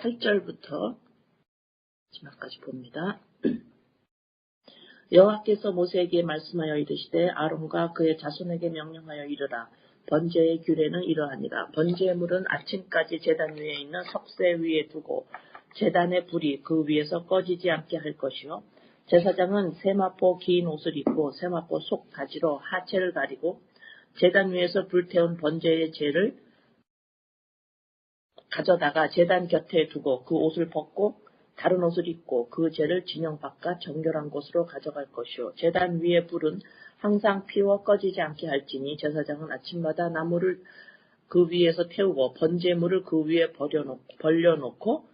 8절부터 마지막까지 봅니다. 여호와께서 모세에게 말씀하여 이르시되 아론과 그의 자손에게 명령하여 이르라. 번제의 규례는 이러하니라. 번제물은 아침까지 제단 위에 있는 석쇠 위에 두고 제단의 불이 그 위에서 꺼지지 않게 할 것이요. 제사장은 세마포 긴 옷을 입고 세마포 속 바지로 하체를 가리고 제단 위에서 불태운 번제의 재를 가져다가 제단 곁에 두고 그 옷을 벗고 다른 옷을 입고 그 재를 진영 바깥 정결한 곳으로 가져갈 것이요. 제단 위의 불은 항상 피워 꺼지지 않게 할지니 제사장은 아침마다 나무를 그 위에서 태우고 번제물을 그 위에 벌려놓고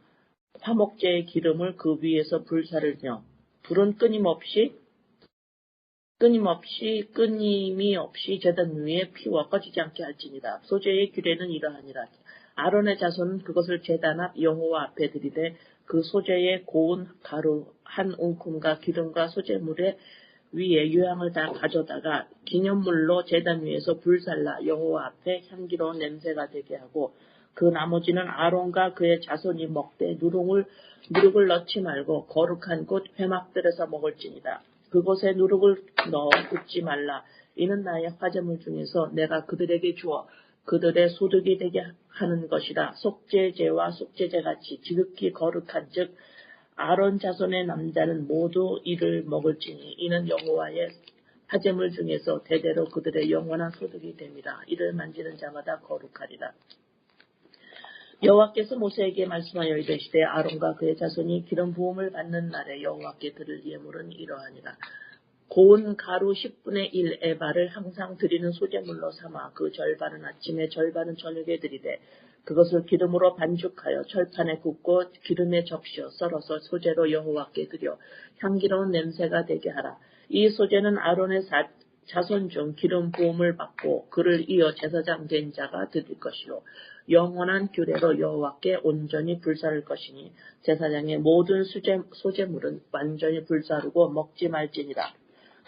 화목제의 기름을 그 위에서 불사를 며 불은 끊임이 없이 제단 위에 피워 꺼지지 않게 할지니라. 소제의 규례는 이러하니라. 아론의 자손은 그것을 제단 앞 여호와 앞에 드리되 그 소제의 고운 가루 한 웅큼과 기름과 소제물의 위에 유향을 다 가져다가 기념물로 제단 위에서 불살라 여호와 앞에 향기로운 냄새가 되게 하고 그 나머지는 아론과 그의 자손이 먹되 누룩을 넣지 말고 거룩한 곳 회막들에서 먹을지니라. 그곳에 누룩을 넣어 굽지 말라. 이는 나의 화제물 중에서 내가 그들에게 주어 그들의 소득이 되게 하는 것이라. 속죄제와 속죄제같이 지극히 거룩한 즉 아론 자손의 남자는 모두 이를 먹을지니 이는 여호와의 화제물 중에서 대대로 그들의 영원한 소득이 됨이라. 이를 만지는 자마다 거룩하리라. 여호와께서 모세에게 말씀하여 이르시되 아론과 그의 자손이 기름 부음을 받는 날에 여호와께 드릴 예물은 이러하니라. 고운 가루 10분의 1 에바를 항상 드리는 소제물로 삼아 그 절반은 아침에 절반은 저녁에 드리되 그것을 기름으로 반죽하여 철판에 굽고 기름에 적셔 썰어서 소제로 여호와께 드려 향기로운 냄새가 되게 하라. 이 소제는 아론의 자손 중 기름 부음을 받고 그를 이어 제사장 된 자가 드릴 것이요. 영원한 규례로 여호와께 온전히 불사를 것이니 제사장의 모든 소제물은 완전히 불사르고 먹지 말지니라.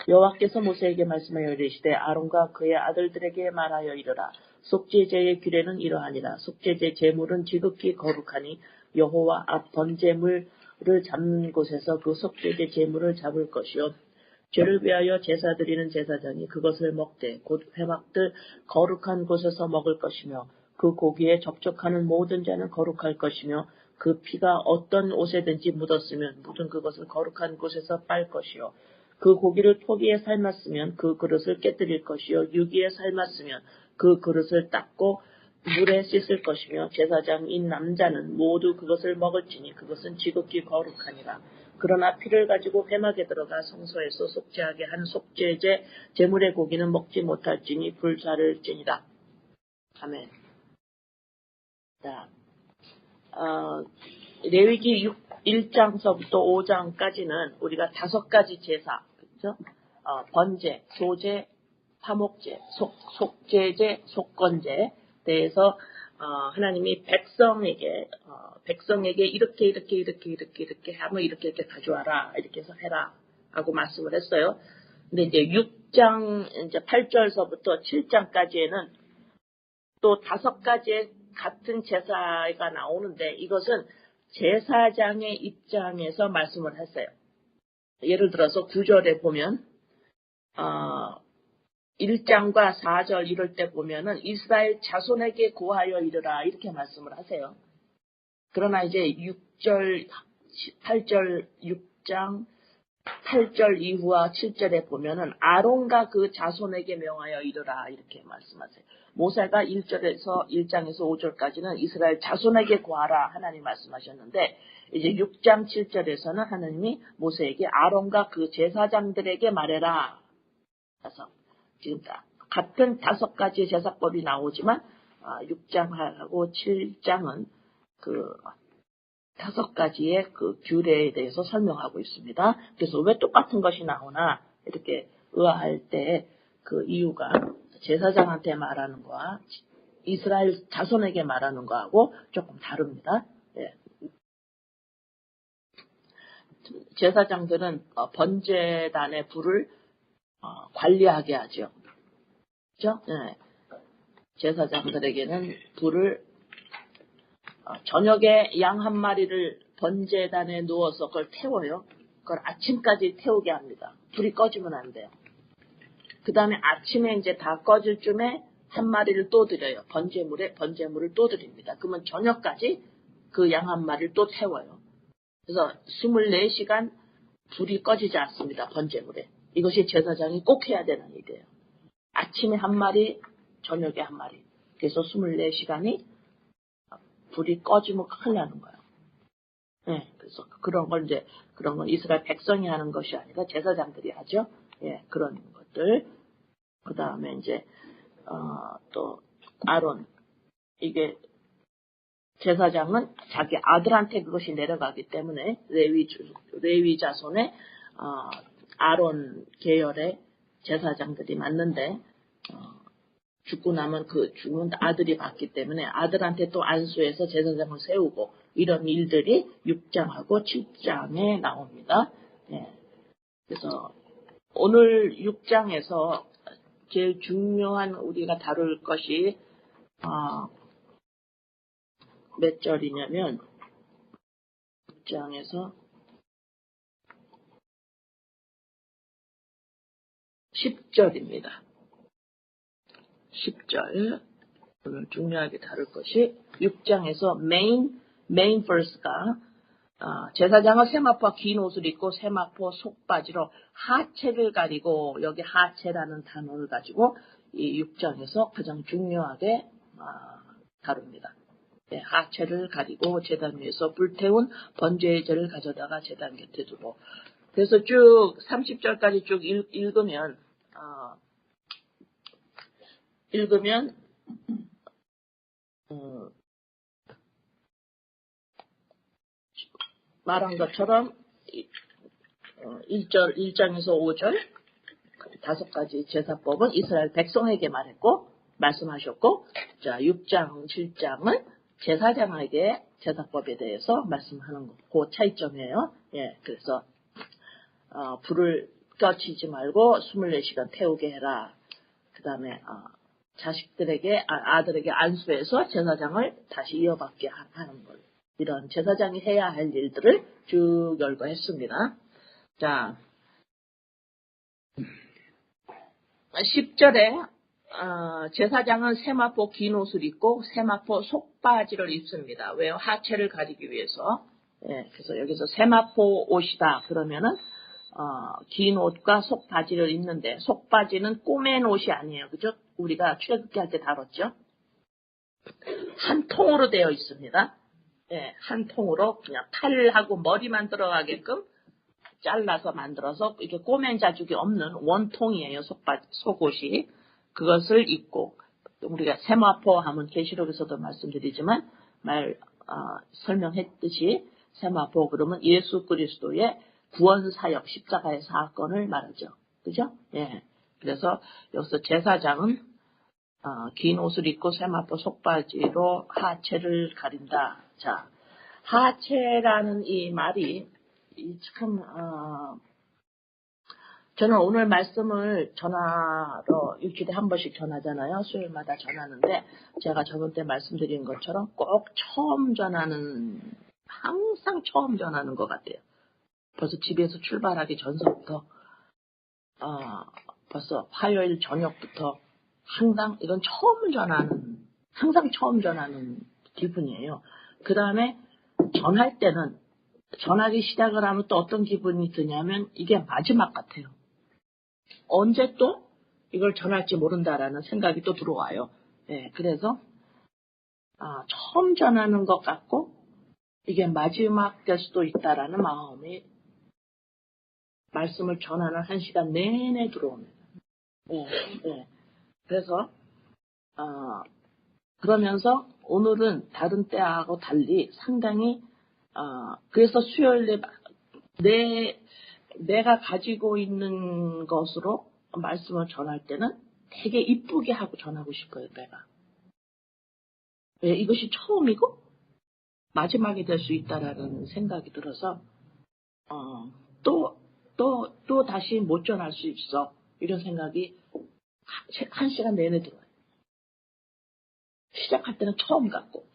여호와께서 모세에게 말씀하여 이르시되 아론과 그의 아들들에게 말하여 이르라. 속죄제의 규례는 이러하니라. 속죄제 제물은 지극히 거룩하니 여호와 앞 번제물을 잡는 곳에서 그 속죄제 제물을 잡을 것이요. 죄를 위하여 제사 드리는 제사장이 그것을 먹되 곧 회막들 거룩한 곳에서 먹을 것이며 그 고기에 접촉하는 모든 자는 거룩할 것이며 그 피가 어떤 옷에든지 묻었으면 묻은 그것을 거룩한 곳에서 빨 것이요. 그 고기를 토기에 삶았으면 그 그릇을 깨뜨릴 것이요. 유기에 삶았으면 그 그릇을 닦고 물에 씻을 것이며 제사장인 남자는 모두 그것을 먹을지니 그것은 지극히 거룩하니라. 그러나 피를 가지고 회막에 들어가 성소에서 속죄하게 한 속죄제 제물의 고기는 먹지 못할지니 불사를지니라. 아멘. 자, 레위기 1장서부터 5장까지는 우리가 5가지 제사, 그렇죠? 번제, 소제, 화목제, 속죄제, 속건제에 대해서 하나님이 백성에게 이렇게 하면 이렇게 가져와라, 이렇게 해서 해라 하고 말씀을 했어요. 근데 이제 6장 이제 8절서부터 7장까지에는 또 5가지의 같은 제사가 나오는데 이것은 제사장의 입장에서 말씀을 했어요. 예를 들어서 9절에 보면 1장과 4절 이럴 때 보면은 이스라엘 자손에게 고하여 이르라 이렇게 말씀을 하세요. 그러나 이제 6절, 8절, 6장 8절 이후와 7절에 보면은 아론과 그 자손에게 명하여 이르라 이렇게 말씀하세요. 모세가 1장에서 5절까지는 이스라엘 자손에게 고하라 하나님 말씀하셨는데 이제 6장 7절에서는 하나님이 모세에게 아론과 그 제사장들에게 말해라. 그래서 지금 같은 5가지 제사법이 나오지만 6장하고 7장은 그 5가지의 그 규례에 대해서 설명하고 있습니다. 그래서 왜 똑같은 것이 나오나 이렇게 의아할 때 그 이유가 제사장한테 말하는 거와 이스라엘 자손에게 말하는 거하고 조금 다릅니다. 네. 제사장들은 번제단의 불을 관리하게 하죠. 그렇죠? 네. 제사장들에게는 불을 저녁에 양 한 마리를 번제단에 누워서 그걸 태워요. 그걸 아침까지 태우게 합니다. 불이 꺼지면 안 돼요. 그 다음에 아침에 이제 다 꺼질 쯤에 한 마리를 또 드려요. 번제물을 또 드립니다. 그러면 저녁까지 그 양 한 마리를 또 태워요. 그래서 24시간 불이 꺼지지 않습니다. 번제물에. 이것이 제사장이 꼭 해야 되는 일이에요. 아침에 한 마리, 저녁에 한 마리. 그래서 24시간이 불이 꺼지면 큰일 나는 거예요. 네, 그래서 그런 건 이스라엘 백성이 하는 것이 아니라 제사장들이 하죠. 예, 그런 것들. 그 다음에 이제, 또, 아론. 이게, 제사장은 자기 아들한테 그것이 내려가기 때문에, 레위 자손의, 아론 계열의 제사장들이 맞는데, 죽고 나면 죽은 아들이 받기 때문에 아들한테 또 안수해서 제사장을 세우고 이런 일들이 6장하고 7장에 나옵니다. 네. 그래서 오늘 6장에서 제일 중요한 우리가 다룰 것이 몇 절이냐면 6장에서 10절입니다. 10절 오늘 중요하게 다룰 것이 6장에서 메인 verse가 제사장은 세마포와 긴 옷을 입고 세마포 속바지로 하체를 가리고 여기 하체라는 단어를 가지고 이 6장에서 가장 중요하게 다룹니다. 네, 하체를 가리고 제단 위에서 불태운 번제제를 가져다가 제단 곁에 두고 그래서 쭉 30절까지 쭉 읽으면 말한 것처럼 1장에서 5절 5가지 제사법은 이스라엘 백성에게 말씀하셨고 자 6장 7장은 제사장에게 제사법에 대해서 말씀하는 거 그 차이점이에요. 예, 그래서 불을 꺼치지 말고 24시간 태우게 해라. 그 다음에 아들에게 안수해서 제사장을 다시 이어받게 하는 것. 이런 제사장이 해야 할 일들을 쭉 열거했습니다. 자, 10절에 제사장은 세마포 긴 옷을 입고 세마포 속바지를 입습니다. 왜요? 하체를 가리기 위해서. 예, 그래서 여기서 세마포 옷이다. 그러면은 긴 옷과 속바지를 입는데 속바지는 꼬맨 옷이 아니에요. 그죠? 우리가 출애굽기 할 때 다뤘죠? 한 통으로 되어 있습니다. 예, 한 통으로 그냥 팔하고 머리만 들어가게끔 잘라서 만들어서 이렇게 꼬맨 자죽이 없는 원통이에요. 속옷이. 그것을 입고 우리가 세마포 하면 계시록에서도 말씀드리지만 설명했듯이 세마포 그러면 예수 그리스도의 구원 사역 십자가의 사건을 말하죠. 그죠? 예. 그래서 여기서 제사장은 긴 옷을 입고 세마포 속바지로 하체를 가린다. 자, 하체라는 이 말이 참 저는 오늘 말씀을 전화로 일주일에 한 번씩 전하잖아요. 수요일마다 전하는데 제가 저번 때 말씀드린 것처럼 꼭 항상 처음 전하는 것 같아요. 벌써 집에서 출발하기 전서부터 벌써 화요일 저녁부터 항상 처음 전하는 기분이에요. 그 다음에 전할 때는 전하기 시작을 하면 또 어떤 기분이 드냐면 이게 마지막 같아요. 언제 또 이걸 전할지 모른다라는 생각이 또 들어와요. 네, 그래서 처음 전하는 것 같고 이게 마지막 될 수도 있다라는 마음이 말씀을 전하는 1시간 내내 들어옵니다. 네, 네. 그래서 그러면서 오늘은 다른 때하고 달리 상당히 그래서 수요일에 내가 가지고 있는 것으로 말씀을 전할 때는 되게 이쁘게 하고 전하고 싶어요, 내가. 왜 이것이 처음이고 마지막이 될 수 있다라는 생각이 들어서 또 다시 못 전할 수 있어. 이런 생각이 1시간 내내 들어요. 시작할 때는 처음 같고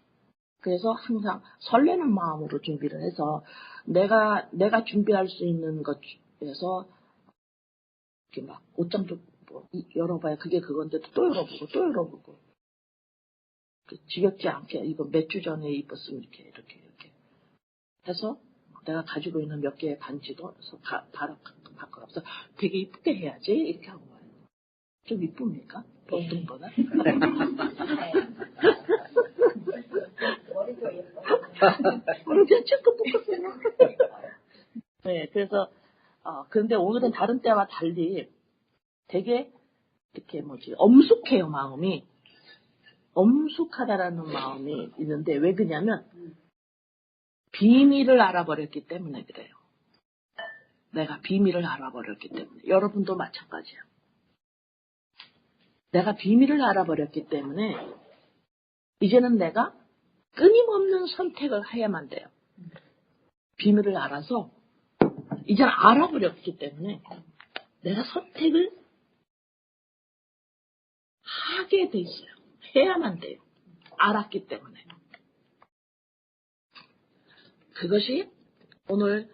그래서 항상 설레는 마음으로 준비를 해서 내가 준비할 수 있는 것에서 이렇게 막 옷장도 뭐 열어봐야 그게 그건데 또 열어보고 지겹지 않게 이거 몇 주 전에 입었으면 이렇게 해서 내가 가지고 있는 몇 개의 반지도 바꿔서 되게 이쁘게 해야지 이렇게 하고 와요. 좀 이쁩니까? 보통 보다? 머리도 예뻐요. 그냥 조금 묶었어요. 네, 그래서 그런데 오늘은 다른 때와 달리 되게 이렇게 엄숙해요, 마음이. 엄숙하다라는 마음이 있는데 왜 그러냐면 비밀을 알아버렸기 때문에 그래요. 내가 비밀을 알아버렸기 때문에. 여러분도 마찬가지예요. 내가 비밀을 알아버렸기 때문에 이제는 내가 끊임없는 선택을 해야만 돼요. 비밀을 알아서 이제는 알아버렸기 때문에 내가 선택을 하게 돼 있어요. 해야만 돼요. 알았기 때문에. 그것이 오늘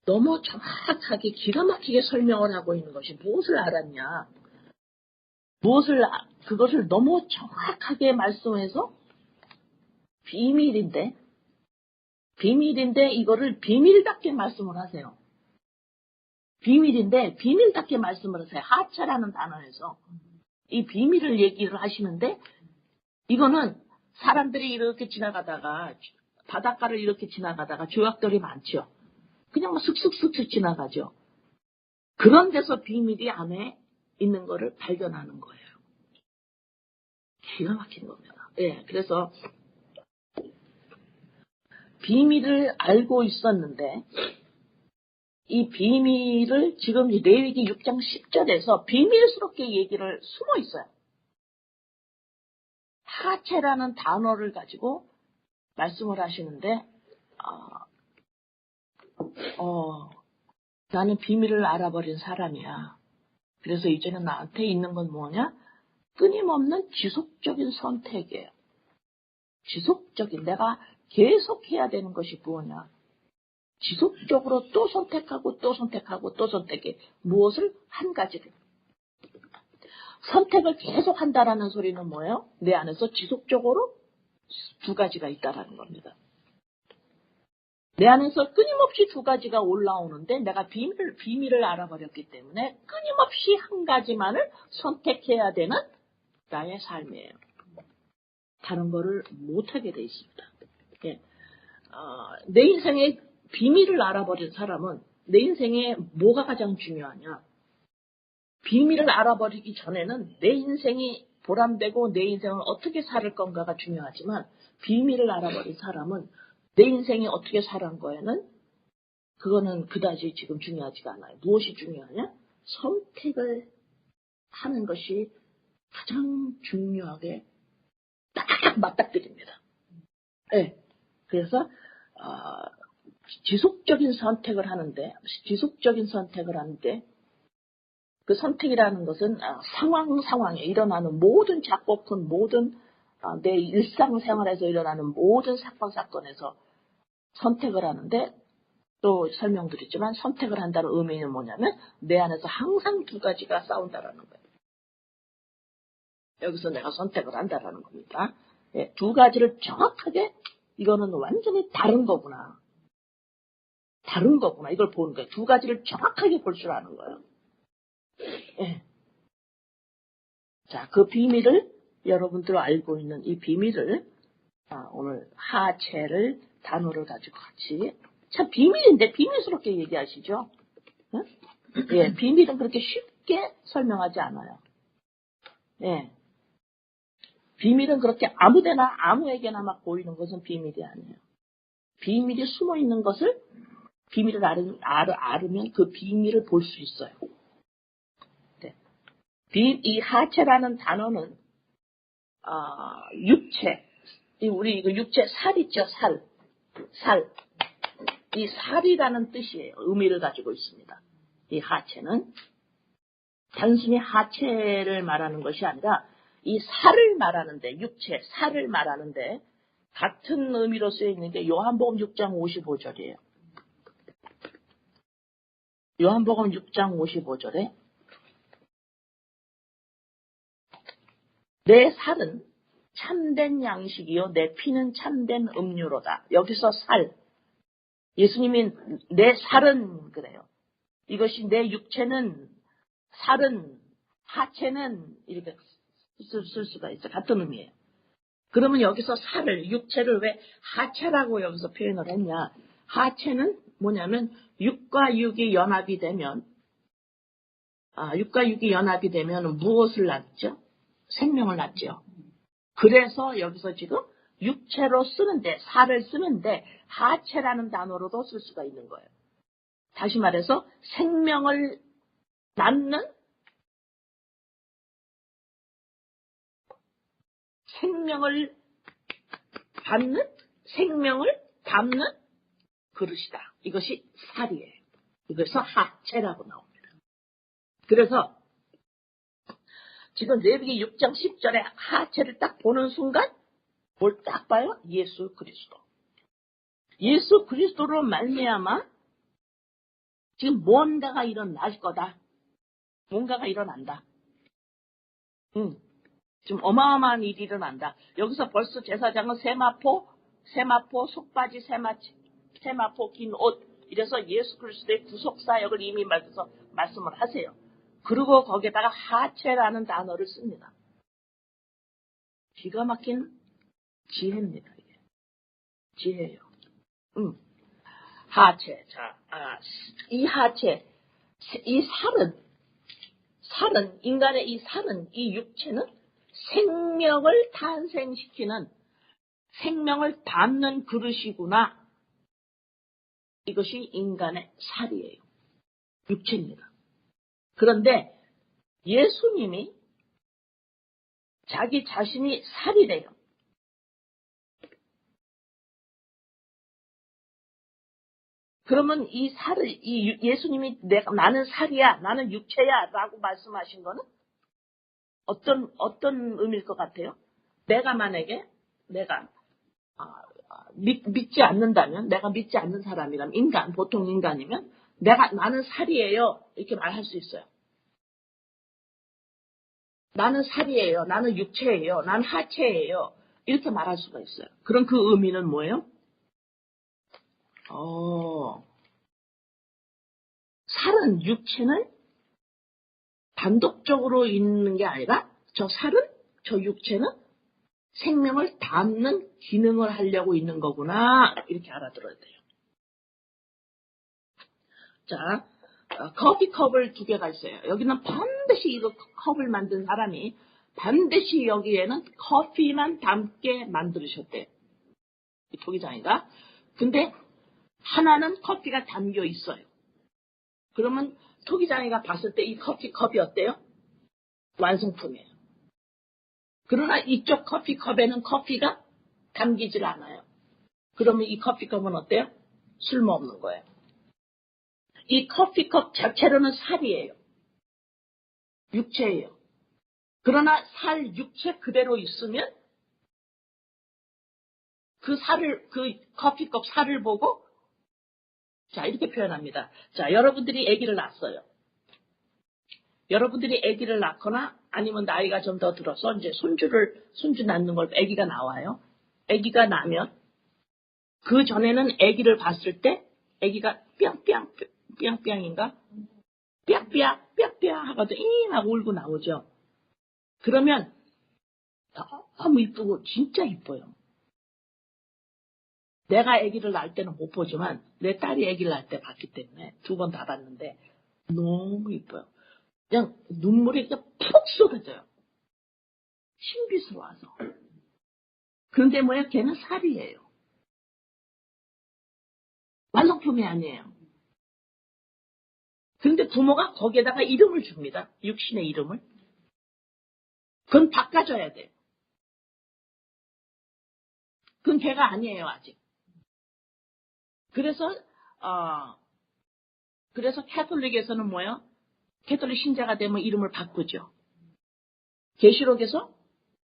너무 정확하게 기가 막히게 설명을 하고 있는 것이 무엇을 알았냐. 그것을 너무 정확하게 말씀해서 비밀인데 이거를 비밀답게 말씀을 하세요. 비밀인데 비밀답게 말씀을 하세요. 하차라는 단어에서 이 비밀을 얘기를 하시는데 이거는 사람들이 이렇게 지나가다가 바닷가를 이렇게 지나가다가 조약돌이 많죠. 그냥 슥슥슥 지나가죠. 그런 데서 비밀이 안에 있는 거를 발견하는 거예요. 기가 막힌 겁니다. 예, 그래서 비밀을 알고 있었는데 이 비밀을 지금 레위기 6장 10절에서 비밀스럽게 얘기를 숨어 있어요. 하체라는 단어를 가지고 말씀을 하시는데 나는 비밀을 알아버린 사람이야. 그래서 이제는 나한테 있는 건 뭐냐? 끊임없는 지속적인 선택이에요. 지속적인 내가 계속 해야 되는 것이 뭐냐? 지속적으로 또 선택하고 또 선택하고 또 선택해. 무엇을? 한 가지를. 선택을 계속 한다라는 소리는 뭐예요? 내 안에서 지속적으로 두 가지가 있다라는 겁니다. 내 안에서 끊임없이 두 가지가 올라오는데 내가 비밀을 알아버렸기 때문에 끊임없이 한 가지만을 선택해야 되는 나의 삶이에요. 다른 거를 못하게 돼 있습니다. 예. 내 인생의 비밀을 알아버린 사람은 내 인생에 뭐가 가장 중요하냐? 비밀을 알아버리기 전에는 내 인생이 보람되고 내 인생을 어떻게 살 건가가 중요하지만 비밀을 알아버린 사람은 내 인생이 어떻게 살은 거에는 그거는 그다지 지금 중요하지가 않아요. 무엇이 중요하냐? 선택을 하는 것이 가장 중요하게 딱 맞닥뜨립니다. 네. 그래서 지속적인 선택을 하는데 그 선택이라는 것은 상황에 일어나는 모든 작고 큰 모든 내 일상생활에서 일어나는 모든 사건에서 선택을 하는데 또 설명드렸지만 선택을 한다는 의미는 뭐냐면 내 안에서 항상 두 가지가 싸운다라는 거예요. 여기서 내가 선택을 한다라는 겁니다. 예, 두 가지를 정확하게 이거는 완전히 다른 거구나. 이걸 보는 거예요. 두 가지를 정확하게 볼 줄 아는 거예요. 예. 자, 그 비밀을 여러분들 알고 있는 이 비밀을 오늘 하체를 단어를 가지고 같이 참 비밀인데 비밀스럽게 얘기하시죠. 응? 예, 비밀은 그렇게 쉽게 설명하지 않아요. 예. 비밀은 그렇게 아무데나 아무에게나 막 보이는 것은 비밀이 아니에요. 비밀이 숨어 있는 것을 비밀을 알으면 그 비밀을 볼 수 있어요. 네. 이 하체라는 단어는 육체, 우리 이거 육체 살 있죠, 살. 이 살이라는 뜻이에요. 의미를 가지고 있습니다. 이 하체는 단순히 하체를 말하는 것이 아니라 이 살을 말하는데, 육체, 살을 말하는데 같은 의미로 쓰여 있는 게 요한복음 6장 55절이에요. 요한복음 6장 55절에 내 살은 참된 양식이요 내 피는 참된 음료로다. 여기서 살, 예수님이 내 살은 그래요. 이것이 내 육체는, 살은, 하체는 이렇게 쓸 수가 있어요. 같은 의미예요. 그러면 여기서 살을, 육체를 왜 하체라고 여기서 표현을 했냐. 하체는 뭐냐면 육과 육이 연합이 되면 무엇을 낳죠? 생명을 낳죠. 그래서 여기서 지금 육체로 쓰는데, 살을 쓰는데 하체라는 단어로도 쓸 수가 있는 거예요. 다시 말해서 생명을 낳는, 생명을 받는, 생명을 담는 그릇이다. 이것이 살이에요. 이것서 하체라고 나옵니다. 그래서 지금 레위기 6장 10절에 하체를 딱 보는 순간 뭘 딱 봐요? 예수 그리스도. 예수 그리스도로 말미암아 지금 뭔가가 일어날 거다. 뭔가가 일어난다. 지금 어마어마한 일이 일어난다. 여기서 벌써 제사장은 세마포, 속바지, 세마포, 긴 옷. 이래서 예수 그리스도의 구속사역을 이미 말씀을 하세요. 그리고 거기에다가 하체라는 단어를 씁니다. 기가 막힌 지혜입니다. 이게. 지혜예요. 하체. 자, 이 하체, 이 살은, 인간의 이 살은, 이 육체는 생명을 탄생시키는, 생명을 담는 그릇이구나. 이것이 인간의 살이에요. 육체입니다. 그런데 예수님이 자기 자신이 살이래요. 그러면 이 살을, 예수님이 나는 살이야, 나는 육체야 라고 말씀하신 거는 어떤 의미일 것 같아요? 내가 만약에, 믿지 않는다면, 내가 믿지 않는 사람이라면, 보통 인간이면, 나는 살이에요. 이렇게 말할 수 있어요. 나는 살이에요. 나는 육체예요. 나는 하체예요. 이렇게 말할 수가 있어요. 그럼 그 의미는 뭐예요? 살은, 육체는 단독적으로 있는 게 아니라 저 육체는 생명을 담는 기능을 하려고 있는 거구나. 이렇게 알아들어야 돼요. 자, 커피컵을 2개가 있어요. 여기는 반드시 이거 컵을 만든 사람이 반드시 여기에는 커피만 담게 만들으셨대요. 이 토기장이가. 근데 하나는 커피가 담겨 있어요. 그러면 토기장이가 봤을 때 이 커피컵이 어때요? 완성품이에요. 그러나 이쪽 커피컵에는 커피가 담기질 않아요. 그러면 이 커피컵은 어때요? 쓸모없는 거예요. 이 커피컵 자체로는 살이에요. 육체예요. 그러나 육체 그대로 있으면 그 커피컵 살을 보고, 자, 이렇게 표현합니다. 자, 여러분들이 아기를 낳았어요. 여러분들이 아기를 낳거나 아니면 나이가 좀 더 들어서 이제 손주 낳는 걸 아기가 나와요. 아기가 나면 그 전에는 아기를 봤을 때 아기가 뿅뿅인가? 삐약삐약 하고도 잉 하고 울고 나오죠. 그러면 너무 이쁘고 진짜 이뻐요. 내가 아기를 낳을 때는 못 보지만 내 딸이 아기를 낳을 때 봤기 때문에 2번 다 봤는데 너무 이뻐요. 그냥 눈물이 그냥 푹 쏟아져요. 신비스러워서. 그런데 뭐야? 걔는 살이에요. 완성품이 아니에요. 그런데 부모가 거기에다가 이름을 줍니다. 육신의 이름을. 그건 바꿔줘야 돼요. 그건 걔가 아니에요, 아직. 그래서 캐톨릭에서는 뭐예요? 캐톨릭 신자가 되면 이름을 바꾸죠. 계시록에서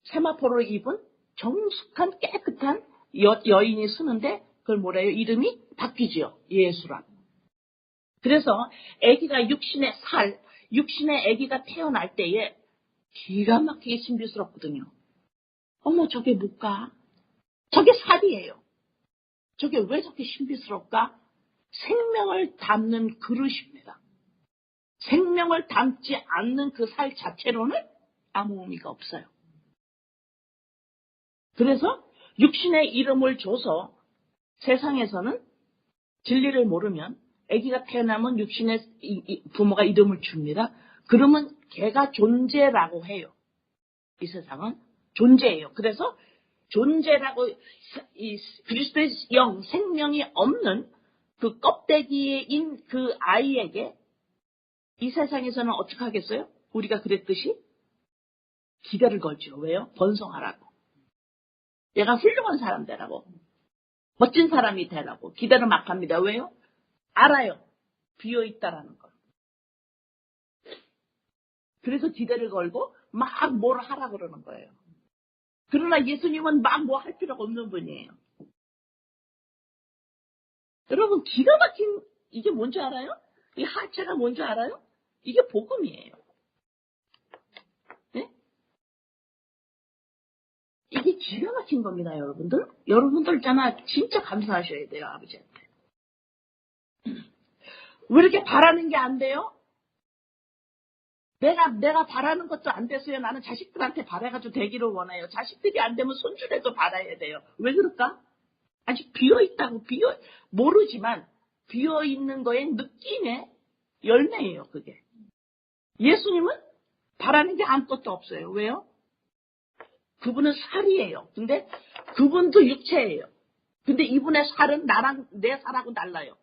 세마포를 입은 정숙한 깨끗한 여인이 쓰는데 그걸 뭐래요? 이름이 바뀌지요. 예수라. 그래서 아기가 육신의 아기가 태어날 때에 기가 막히게 신비스럽거든요. 어머, 저게 뭘까? 저게 살이에요. 저게 왜 저렇게 신비스럽까? 생명을 담는 그릇입니다. 생명을 담지 않는 그 살 자체로는 아무 의미가 없어요. 그래서 육신의 이름을 줘서 세상에서는 진리를 모르면 아기가 태어나면 육신의 부모가 이름을 줍니다. 그러면 걔가 존재라고 해요. 이 세상은 존재예요. 그래서 존재라고 그리스도의 영, 생명이 없는 그 껍데기인 그 아이에게 이 세상에서는 어떻게 하겠어요? 우리가 그랬듯이 기대를 걸죠. 왜요? 번성하라고. 얘가 훌륭한 사람 되라고. 멋진 사람이 되라고. 기대를 막 합니다. 왜요? 알아요. 비어있다라는 걸. 그래서 기대를 걸고 막 뭘 하라고 그러는 거예요. 그러나 예수님은 막 뭐 할 필요가 없는 분이에요. 여러분, 기가 막힌 이게 뭔지 알아요? 이 하체가 뭔지 알아요? 이게 복음이에요. 네? 이게 기가 막힌 겁니다, 여러분들. 여러분들 있잖아, 진짜 감사하셔야 돼요, 아버지한테. 왜 이렇게 바라는 게 안 돼요? 내가 바라는 것도 안 돼서요. 나는 자식들한테 바라가지고 되기를 원해요. 자식들이 안 되면 손주라도 바라야 돼요. 왜 그럴까? 아직 비어있다고, 모르지만, 비어있는 거에 느낌의 열매예요, 그게. 예수님은 바라는 게 아무것도 없어요. 왜요? 그분은 살이에요. 근데 그분도 육체예요. 근데 이분의 살은 내 살하고 달라요.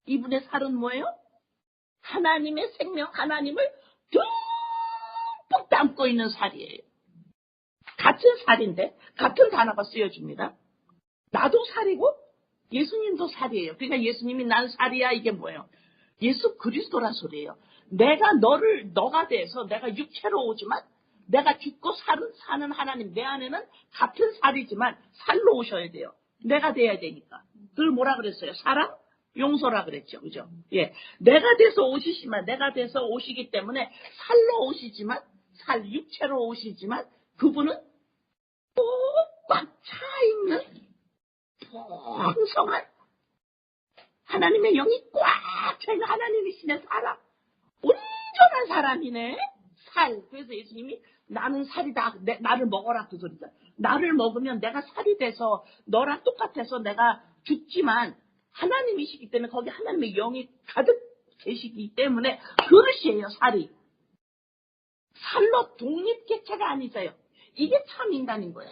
이분의 살은 뭐예요? 하나님의 생명, 하나님을 듬뿍 담고 있는 살이에요. 같은 살인데 같은 단어가 쓰여집니다. 나도 살이고 예수님도 살이에요. 그러니까 예수님이 난 살이야 이게 뭐예요? 예수 그리스도란 소리예요. 내가 너가 돼서 내가 육체로 오지만 내가 죽고 사는 하나님 내 안에는 같은 살이지만 살로 오셔야 돼요. 내가 돼야 되니까. 그걸 뭐라 그랬어요? 사랑? 용서라 그랬죠. 그죠? 예. 내가 돼서 오시기 때문에 살로 오시지만 육체로 오시지만 그분은 꽉 차 있는 풍성한 하나님의 영이 꽉 차 있는 하나님이시네 사람. 온전한 사람이네. 살. 그래서 예수님이 나는 살이다. 나를 먹어라 그 소리다. 나를 먹으면 내가 살이 돼서 너랑 똑같아서 내가 죽지만 하나님이시기 때문에 거기 하나님의 영이 가득 계시기 때문에 그릇이에요 살이. 살로 독립개체가 아니세요. 이게 참 인간인 거예요.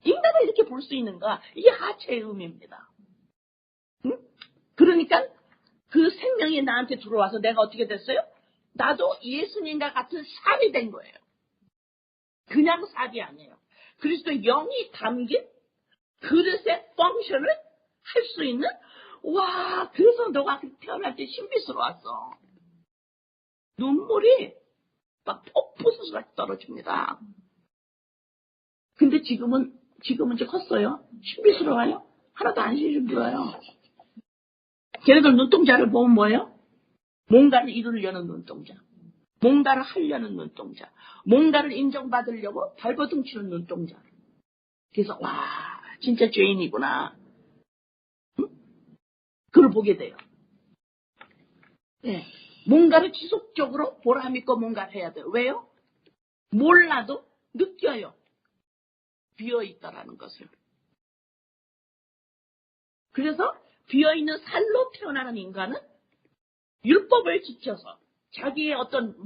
인간을 이렇게 볼 수 있는가? 이게 하체의 의미입니다. 응? 그러니까 그 생명이 나한테 들어와서 내가 어떻게 됐어요? 나도 예수님과 같은 살이 된 거예요. 그냥 살이 아니에요. 그리스도 영이 담긴 그릇의 펑션을 할 수 있는 와 그래서 너가 태어날 때 신비스러웠어. 눈물이 막 폭포수같이 떨어집니다. 근데 지금은 이제 컸어요. 신비스러워요? 하나도 안 신비스러워요. 걔네들 눈동자를 보면 뭐예요? 뭔가를 이루려는 눈동자. 뭔가를 하려는 눈동자. 뭔가를 인정받으려고 발버둥 치는 눈동자. 그래서 와 진짜 죄인이구나. 응? 그걸 보게 돼요. 네. 뭔가를 지속적으로 보람있고 뭔가를 해야 돼요. 왜요? 몰라도 느껴요. 비어있다라는 것을. 그래서 비어있는 살로 태어나는 인간은 율법을 지켜서 자기의 어떤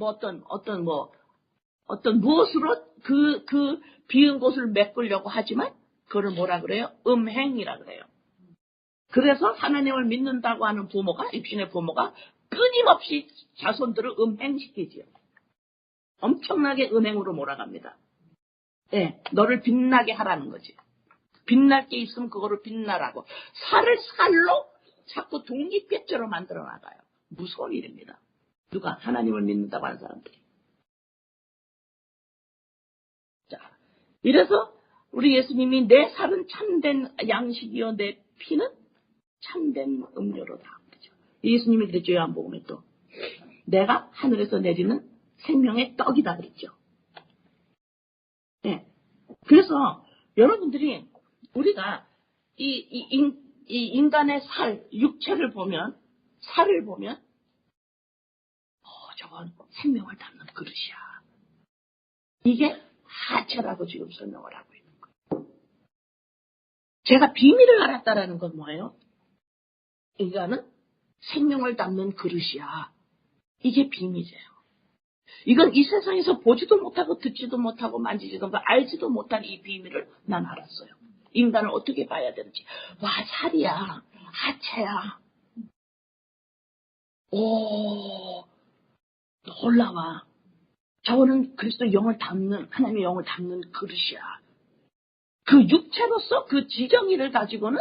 무엇으로 그 비은 곳을 메꾸려고 하지만 그걸 뭐라 그래요? 음행이라 그래요. 그래서 하나님을 믿는다고 하는 육신의 부모가 끊임없이 자손들을 음행시키지요. 엄청나게 음행으로 몰아갑니다. 네, 너를 빛나게 하라는 거지. 빛날 게 있으면 그거를 빛나라고. 살을 살로 자꾸 독립개체로 만들어 나가요. 무서운 일입니다. 누가? 하나님을 믿는다고 하는 사람들이. 자, 이래서 우리 예수님이 내 살은 참된 양식이요 내 피는 참된 음료로다. 예수님이 그랬죠. 요한복음에 또 내가 하늘에서 내리는 생명의 떡이다 그랬죠. 네. 그래서 여러분들이 우리가 이 인간의 살, 육체를 보면 살을 보면 저건 생명을 담는 그릇이야. 이게 하체라고 지금 설명을 하고 있는 거예요. 제가 비밀을 알았다라는 건 뭐예요? 인간은 생명을 담는 그릇이야. 이게 비밀이에요. 이건 이 세상에서 보지도 못하고 듣지도 못하고 만지지도 못하고 알지도 못한 이 비밀을 난 알았어요. 인간을 어떻게 봐야 되는지. 와, 살이야. 하체야. 오, 놀라워. 저거는 그리스도 영을 담는, 하나님의 영을 담는 그릇이야. 그 육체로서 그 지정의를 가지고는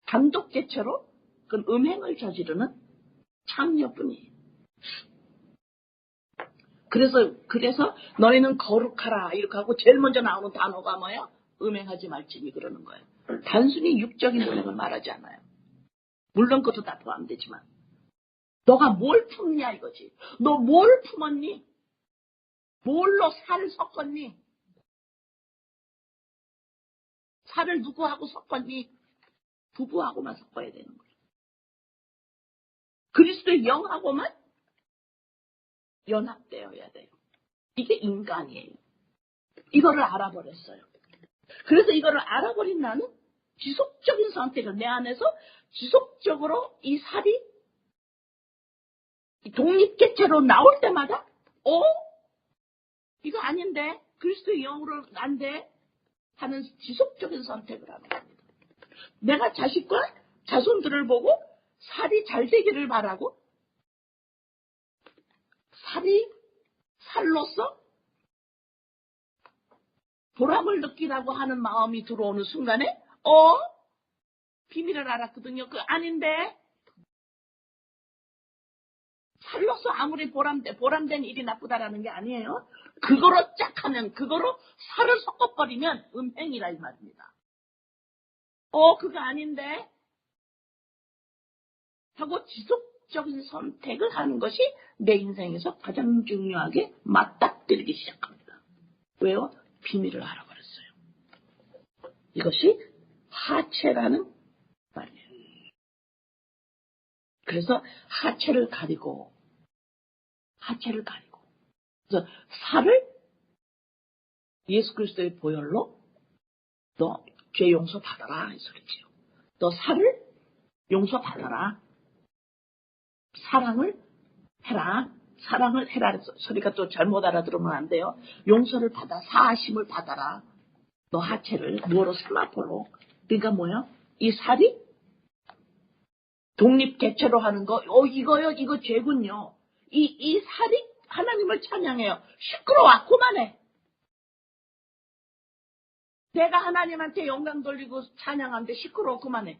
단독개체로 그 음행을 저지르는 창녀뿐이에요. 그래서 너희는 거룩하라 이렇게 하고 제일 먼저 나오는 단어가 뭐예요? 음행하지 말지니 그러는 거예요. 단순히 육적인 음행을 말하지 않아요. 물론 그것도 다 포함되지만 너가 뭘 품냐 이거지. 너 뭘 품었니? 뭘로 살을 섞었니? 살을 누구하고 섞었니? 부부하고만 섞어야 되는 거예요. 그리스도의 영하고만 연합되어야 돼요. 이게 인간이에요. 이거를 알아버렸어요. 그래서 이거를 알아버린 나는 지속적인 선택을 내 안에서 지속적으로 이 살이 독립개체로 나올 때마다 이거 아닌데 그리스도의 영으로 안 돼 하는 지속적인 선택을 하는 겁니다. 내가 자식과 자손들을 보고 살이 잘 되기를 바라고 살로서 보람을 느끼라고 하는 마음이 들어오는 순간에 비밀을 알았거든요. 그 아닌데 살로서 아무리 보람된 일이 나쁘다라는 게 아니에요. 그거로 쫙 하면 그거로 살을 섞어버리면 음행이라 이 말입니다. 그거 아닌데 하고 지속적인 선택을 하는 것이 내 인생에서 가장 중요하게 맞닥뜨리기 시작합니다. 왜요? 비밀을 알아버렸어요. 이것이 하체라는 말이에요. 그래서 하체를 가리고 그래서 살을 예수 그리스도의 보혈로 너 죄 용서 받아라 이 소리지요. 너 살을 용서 받아라. 사랑을 해라. 사랑을 해라 소리가 또 잘못 알아들으면 안 돼요. 용서를 받아 사하심을 받아라. 너 하체를 뭐로 스마포로. 그러니까 뭐예요? 이 살이 독립개체로 하는 거 이거요. 이거 죄군요. 이 살이 하나님을 찬양해요. 시끄러워. 그만해. 내가 하나님한테 영광 돌리고 찬양하는데 시끄러워. 그만해.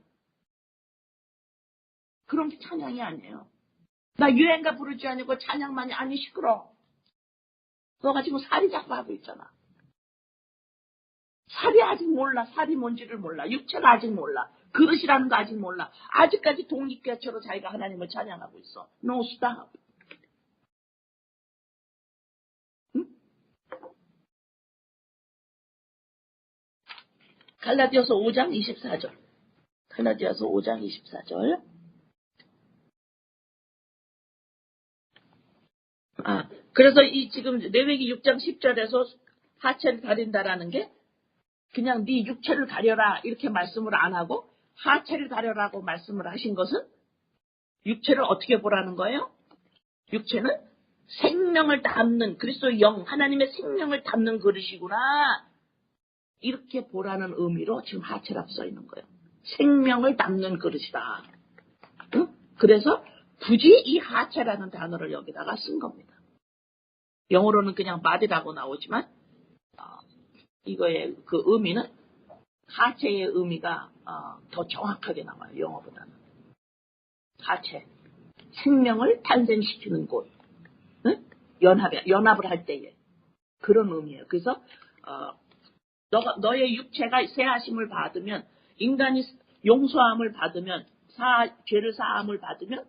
그런 게 찬양이 아니에요. 나 유행가 부르지 아니고 찬양만이 아니 시끄러워. 너가 지금 살이 자꾸 하고 있잖아. 살이 아직 몰라. 살이 뭔지를 몰라. 육체가 아직 몰라. 그릇이라는 거 아직 몰라. 아직까지 독립개체로 자기가 하나님을 찬양하고 있어. No stop. 응? 갈라디아서 5장 24절. 갈라디아서 5장 24절. 그래서 이 지금 레위기 6장 10절에서 하체를 가린다라는 게 그냥 네 육체를 가려라 이렇게 말씀을 안 하고 하체를 가려라고 말씀을 하신 것은 육체를 어떻게 보라는 거예요? 육체는 생명을 담는 그리스도의 영 하나님의 생명을 담는 그릇이구나 이렇게 보라는 의미로 지금 하체라고 써 있는 거예요. 생명을 담는 그릇이다. 응? 그래서 굳이 이 하체라는 단어를 여기다가 쓴 겁니다. 영어로는 그냥 body라고 나오지만 이거의 그 의미는 하체의 의미가 더 정확하게 나와요. 영어보다는. 하체. 생명을 탄생시키는 곳. 응? 연합을 할 때에 그런 의미예요. 그래서 너의 육체가 세하심을 받으면, 인간이 용서함을 받으면, 죄를 사함을 받으면,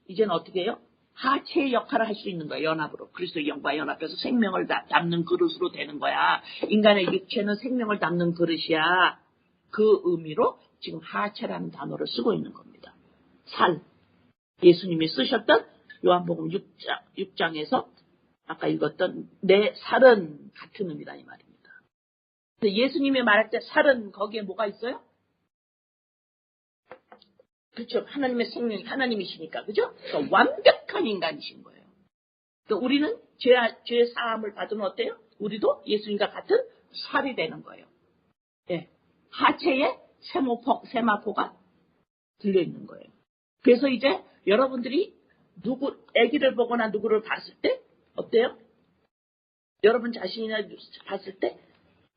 이제는 어떻게 해요? 하체의 역할을 할 수 있는 거야, 연합으로. 그리스도의 영과 연합해서 생명을 담는 그릇으로 되는 거야. 인간의 육체는 생명을 담는 그릇이야. 그 의미로 지금 하체라는 단어를 쓰고 있는 겁니다. 살. 예수님이 쓰셨던 요한복음 6장에서 아까 읽었던 내 살은 같은 의미다 이 말입니다. 근데 예수님이 말할 때 살은 거기에 뭐가 있어요? 그렇죠. 하나님의 생명이 하나님이시니까. 그죠? 그러니까 완벽한 인간이신 거예요. 그러니까 우리는 죄 사함을 받으면 어때요? 우리도 예수님과 같은 살이 되는 거예요. 예. 하체에 세마포가 들려있는 거예요. 그래서 이제 여러분들이 아기를 보거나 누구를 봤을 때 어때요? 여러분 자신이나 봤을 때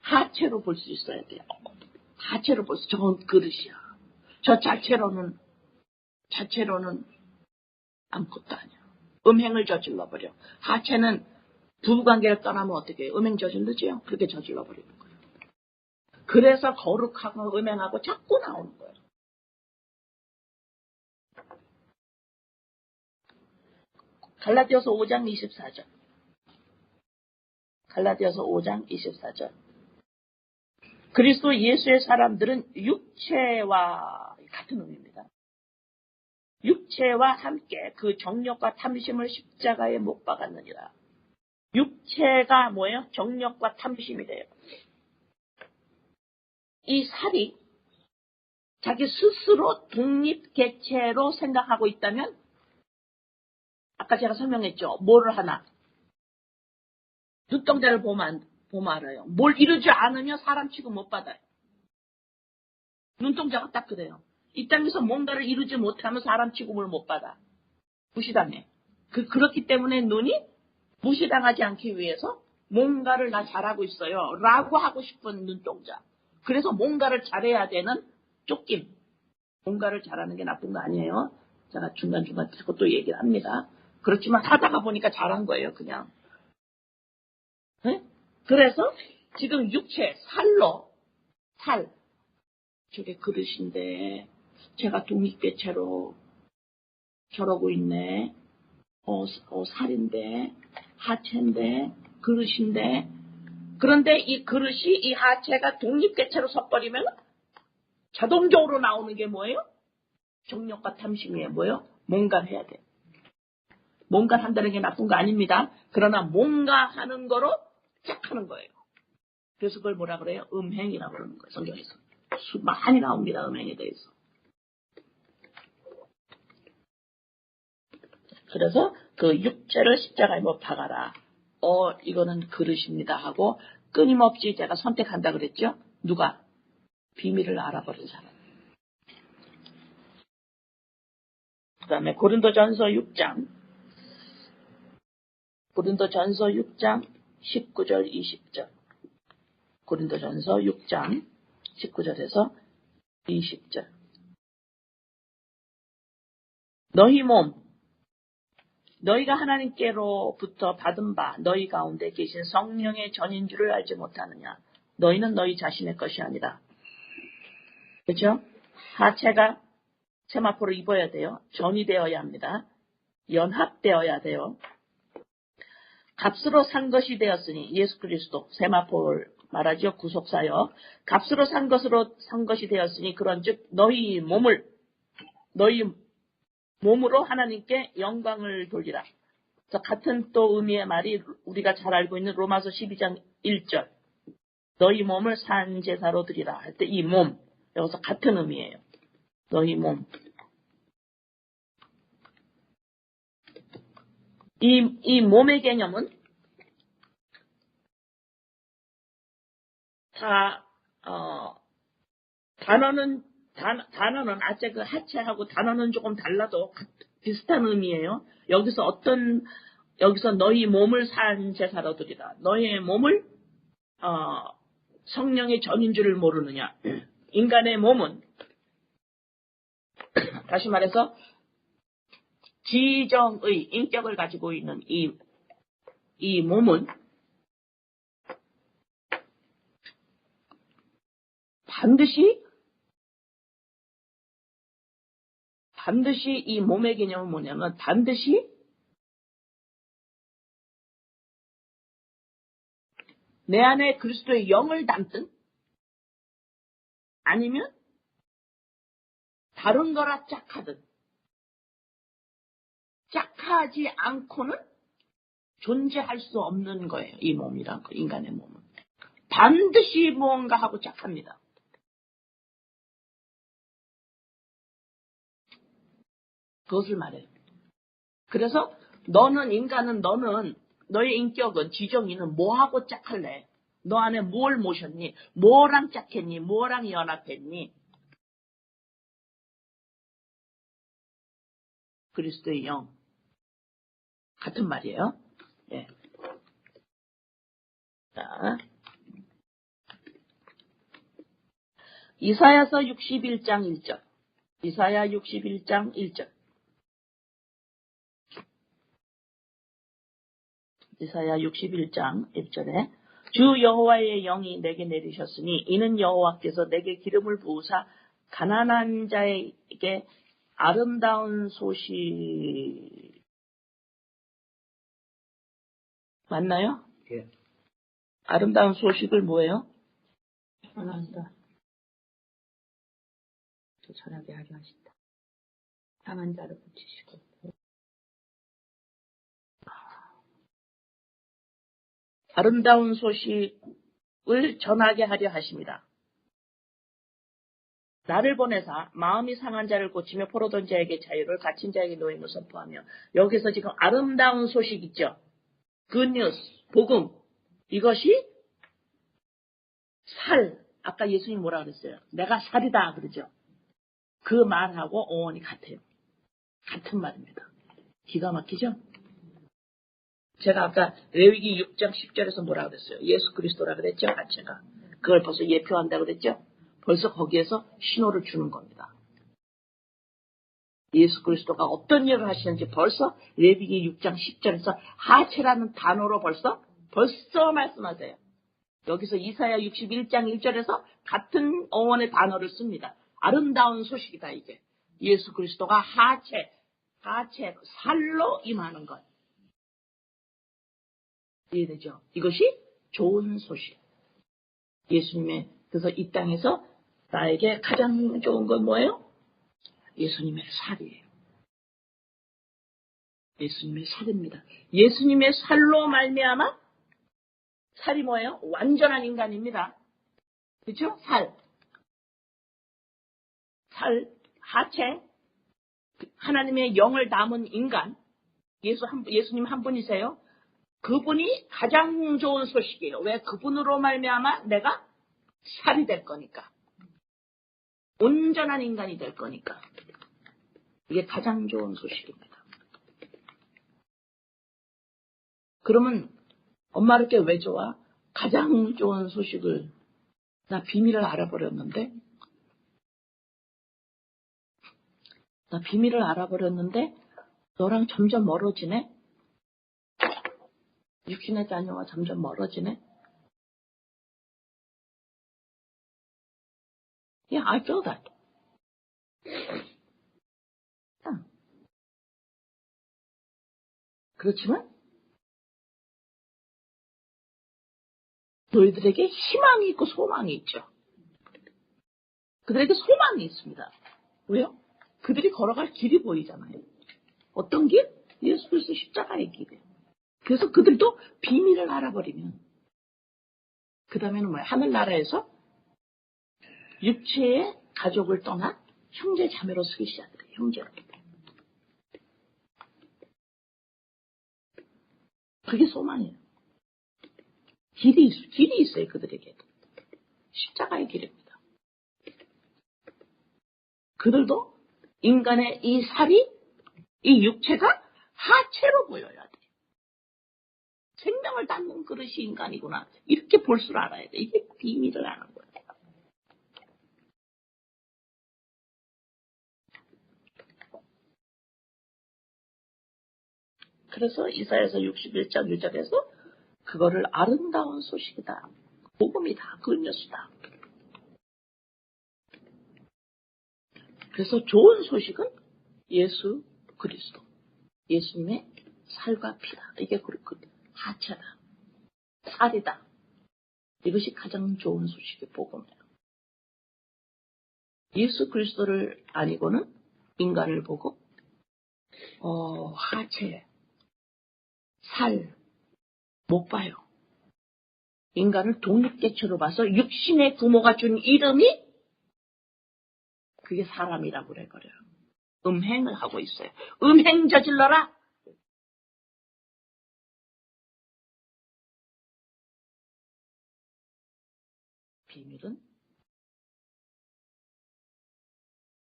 하체로 볼 수 있어야 돼요. 하체로 볼 수, 저건 그릇이야. 저 자체로는 아무것도 아니야. 음행을 저질러 버려. 하체는 부부관계를 떠나면 어떻게 해요? 음행 저질르지요? 그렇게 저질러 버리는 거예요. 그래서 거룩하고 음행하고 자꾸 나오는 거예요. 갈라디아서 5장 24절. 갈라디아서 5장 24절. 그리스도 예수의 사람들은 육체와 같은 의미입니다. 육체와 함께 그 정욕과 탐심을 십자가에 못 박았느니라. 육체가 뭐예요? 정욕과 탐심이 돼요. 이 살이 자기 스스로 독립개체로 생각하고 있다면 아까 제가 설명했죠. 뭐를 하나? 눈동자를 보면 알아요. 뭘 이루지 않으면 사람 취급 못 받아요. 눈동자가 딱 그래요. 이 땅에서 뭔가를 이루지 못하면 사람 취급을 못 받아. 무시당해. 그렇기 때문에 눈이 무시당하지 않기 위해서 뭔가를 나 잘하고 있어요. 라고 하고 싶은 눈동자. 그래서 뭔가를 잘해야 되는 쫓김. 뭔가를 잘하는 게 나쁜 거 아니에요. 제가 중간중간 그것도 얘기를 합니다. 그렇지만 하다가 보니까 잘한 거예요, 그냥. 네? 그래서 지금 육체, 살. 저게 그릇인데, 제가 독립개체로 저러고 있네. 살인데, 하체인데, 그릇인데. 그런데 이 그릇이, 이 하체가 독립개체로 섰버리면 자동적으로 나오는 게 뭐예요? 정욕과 탐심이에요. 뭐예요? 뭔가를 해야 돼. 뭔가를 한다는 게 나쁜 거 아닙니다. 그러나 뭔가 하는 거로 시작하는 거예요. 그래서 그걸 뭐라 그래요? 음행이라고 그러는 거예요. 성경에서. 많이 나옵니다. 음행에 대해서. 그래서 그 육체를 십자가에 못 박아라. 이거는 그릇입니다 하고 끊임없이 제가 선택한다 그랬죠? 누가? 비밀을 알아버린 사람. 그 다음에 고린도전서 6장 19절 20절. 고린도전서 6장 19절에서 20절. 너희 몸, 너희가 하나님께로부터 받은 바 너희 가운데 계신 성령의 전인 줄을 알지 못하느냐. 너희는 너희 자신의 것이 아니라. 그렇죠? 하체가 세마포를 입어야 돼요. 전이 되어야 합니다. 연합되어야 돼요. 값으로 산 것이 되었으니 예수 그리스도 세마포를 말하죠. 구속사요. 값으로 산 것이 되었으니 그런즉 너희 몸으로 하나님께 영광을 돌리라. 같은 또 의미의 말이 우리가 잘 알고 있는 로마서 12장 1절. 너희 몸을 산 제사로 드리라 할 때 이 몸, 여기서 같은 의미예요. 너희 몸. 이 몸의 개념은 다 단어는 아재 그 하체하고 단어는 조금 달라도 비슷한 의미예요. 여기서 너희 몸을 산 제사로 드리라. 너희의 몸을 성령의 전인 줄을 모르느냐. 인간의 몸은 다시 말해서 지정의 인격을 가지고 있는 이 몸은 반드시 이 몸의 개념은 뭐냐면 반드시 내 안에 그리스도의 영을 담든 아니면 다른 거라 짝하든 짝하지 않고는 존재할 수 없는 거예요. 이 몸이란 거, 인간의 몸은. 반드시 무언가 하고 짝합니다. 그것을 말해요. 그래서 인간은 너의 인격은 지정이는 뭐하고 짝할래? 너 안에 뭘 모셨니? 뭐랑 짝했니? 뭐랑 연합했니? 그리스도의 영. 같은 말이에요. 예. 자, 이사야서 61장 1절. 이사야 61장 1절. 이사야 61장 1절에 주 여호와의 영이 내게 내리셨으니 이는 여호와께서 내게 기름을 부으사 가난한 자에게 아름다운 소식 맞나요? 예. 아름다운 소식을 뭐예요? 편한다. 더 전하게 하려 하신다. 상한 자를 고치시고 아름다운 소식을 전하게 하려 하십니다. 나를 보내사 마음이 상한 자를 고치며 포로된 자에게 자유를 갇힌 자에게 노임을 선포하며 여기서 지금 아름다운 소식 있죠. 굿뉴스, 복음. 이것이 살. 아까 예수님 뭐라 그랬어요? 내가 살이다 그러죠. 그 말하고 어원이 같아요. 같은 말입니다. 기가 막히죠? 제가 아까 레위기 6장 10절에서 뭐라 그랬어요? 예수 그리스도라 그랬죠? 자체가. 그걸 벌써 예표한다고 그랬죠? 벌써 거기에서 신호를 주는 겁니다. 예수 그리스도가 어떤 일을 하시는지 벌써 레위기 6장 10절에서 하체라는 단어로 벌써 말씀하세요. 여기서 이사야 61장 1절에서 같은 어원의 단어를 씁니다. 아름다운 소식이다 이게. 예수 그리스도가 하체, 살로 임하는 것. 이해되죠? 이것이 좋은 소식. 예수님의 그래서 이 땅에서 나에게 가장 좋은 건 뭐예요? 예수님의 살이에요. 예수님의 살입니다. 예수님의 살로 말미암아 살이 뭐예요? 완전한 인간입니다. 그렇죠? 살, 하체, 하나님의 영을 담은 인간, 예수님 한 분이세요. 그분이 가장 좋은 소식이에요. 왜? 그분으로 말미암아 내가 살이 될 거니까. 온전한 인간이 될 거니까. 이게 가장 좋은 소식입니다. 그러면 엄마를 게 왜 좋아? 가장 좋은 소식을 나 비밀을 알아버렸는데 너랑 점점 멀어지네? 육신의 자녀와 점점 멀어지네? Yeah, I feel that. 그렇지만 너희들에게 희망이 있고 소망이 있죠. 그들에게 소망이 있습니다. 왜요? 그들이 걸어갈 길이 보이잖아요. 어떤 길? 예수 그리스도 십자가의 길이에요. 그래서 그들도 비밀을 알아버리면 그 다음에는 뭐예요? 하늘나라에서 육체의 가족을 떠나 형제 자매로 쓰기 시작해요. 형제로. 그게 소망이에요. 길이 있어요. 그들에게도. 십자가의 길입니다. 그들도 인간의 이 살이 이 육체가 하체로 보여야 돼. 생명을 담는 그릇이 인간이구나. 이렇게 볼 줄 알아야 돼. 이게 비밀을 아는 거예요. 그래서 이사야서 61장 1절에서 그거를 아름다운 소식이다. 복음이다. 굿뉴스다. 그래서 좋은 소식은 예수 그리스도, 예수님의 살과 피다. 이게 그 하체다, 살이다. 이것이 가장 좋은 소식의 복음이에요. 예수 그리스도를 아니고는 인간을 보고 하체, 살 못 봐요. 인간을 독립개체로 봐서 육신의 부모가 준 이름이 그게 사람이라고 그래버려요. 음행을 하고 있어요. 음행 저질러라.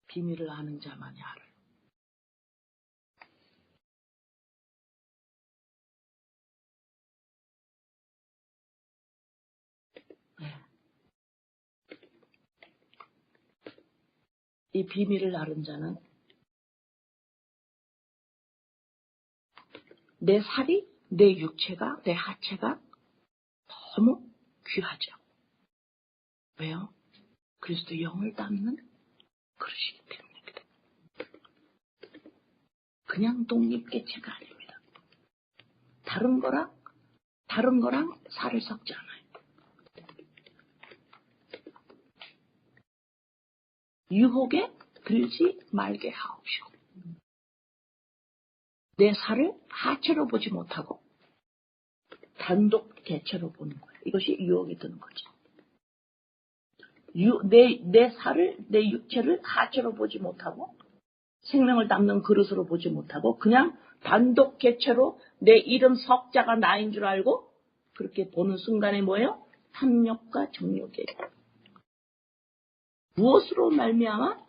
비밀을 아는 자만이 알아요. 이 비밀을 아는 자는 내 살이, 내 육체가, 내 하체가 너무 귀하죠. 왜요? 그리스도 영을 담는 그릇이기 때문입니다. 그냥 독립개체가 아닙니다. 다른 거랑 살을 섞지 않아요. 유혹에 들지 말게 하옵시고, 내 살을 하체로 보지 못하고 단독 개체로 보는 거예요. 이것이 유혹이 드는 거죠. 내 살을, 내 육체를 하체로 보지 못하고 생명을 담는 그릇으로 보지 못하고 그냥 단독 개체로 내 이름 석자가 나인 줄 알고 그렇게 보는 순간에 뭐예요? 탐욕과 정욕이에요. 무엇으로 말미암아?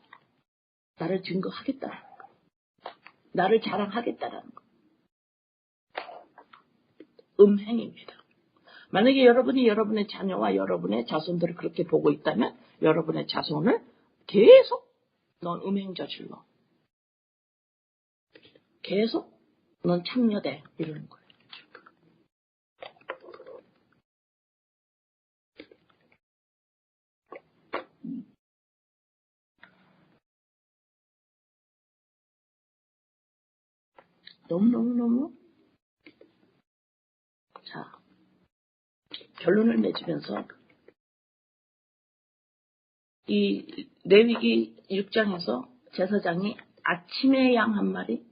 나를 증거하겠다라는 거, 나를 자랑하겠다라는 거. 음행입니다. 만약에 여러분이 여러분의 자녀와 여러분의 자손들을 그렇게 보고 있다면 여러분의 자손을 계속 넌 음행 저질러, 계속 넌 참여돼, 이러는 거예요. 너무너무너무. 자, 결론을 맺으면서 이 레위기 6장에서 제사장이 아침에 양 한 마리,